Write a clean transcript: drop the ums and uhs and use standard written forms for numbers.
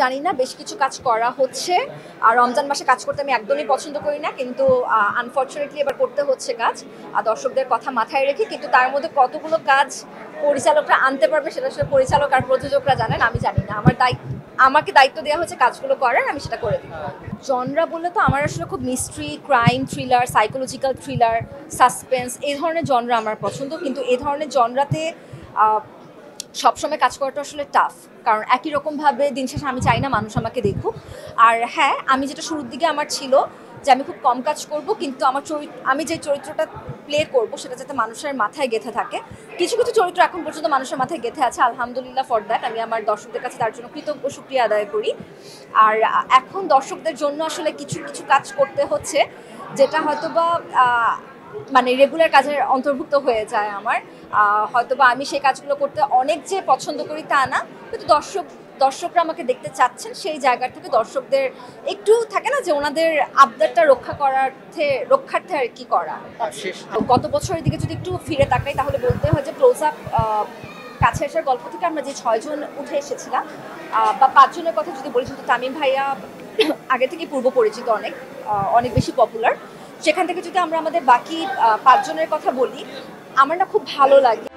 জানি না, বেশ কিছু কাজ করা হচ্ছে। আর রমজান মাসে কাজ করতে আমি একদমই পছন্দ করি না, কিন্তু আনফর্চুনেটলি এবার করতে হচ্ছে কাজ দর্শকদের কথা মাথায় রেখে। কিন্তু তার মধ্যে কতগুলো কাজ পরিচালকরা আনতে পারবে সেটা আসলে পরিচালক আর প্রযোজকরা জানেন, আমি জানি না। আমাকে দায়িত্ব দেওয়া হচ্ছে কাজগুলো করার, আমি সেটা করে দিই। জনরা বললে তো আমার আসলে খুব mystery, crime, thriller, psychological thriller, suspense এই ধরনের জনরা আমার পছন্দ। কিন্তু এই ধরনের জনরাতে সবসময় কাজ করাটা আসলে টাফ, কারণ একই রকমভাবে দিন শেষে আমি চাই না মানুষ আমাকে দেখুক। আর হ্যাঁ, আমি যেটা শুরুর দিকে আমার ছিল যে আমি খুব কম কাজ করব, কিন্তু আমি যে চরিত্রটা প্লে করব সেটা যাতে মানুষের মাথায় গেঁথে থাকে। কিছু কিছু চরিত্র এখন পর্যন্ত মানুষের মাথায় গেঁথে আছে, আলহামদুলিল্লাহ ফর দ্যাট। আমি আমার দর্শকদের কাছে তার জন্য কৃতজ্ঞ, শুকরিয়া আদায় করি। আর এখন দর্শকদের জন্য আসলে কিছু কিছু কাজ করতে হচ্ছে, যেটা হয়তোবা মানে রেগুলার কাজের অন্তর্ভুক্ত হয়ে যায় আমার। হয়তোবা আমি সেই কাজগুলো করতে অনেক যে পছন্দ করি তা না, কিন্তু দর্শকরা আমাকে দেখতে চাচ্ছেন, সেই জায়গা থেকে দর্শকদের একটু থাকে না যে ওনাদের আবদারটা রক্ষার্থে আর কি করা। গত বছরের দিকে যদি একটু ফিরে তাকাই তাহলে বলতে হয় যে ক্লোজ আপ কাছে আসার গল্প থেকে আমরা যে 6 জন উঠে এসেছিলাম, বা 5 জনের কথা যদি বলি, কিন্তু তামিম ভাইয়া আগে থেকে পূর্ব পরিচিত, অনেক বেশি পপুলার। সেখান থেকে যদি আমরা আমাদের বাকি 5 জনের কথা বলি, আমার না খুব ভালো লাগে।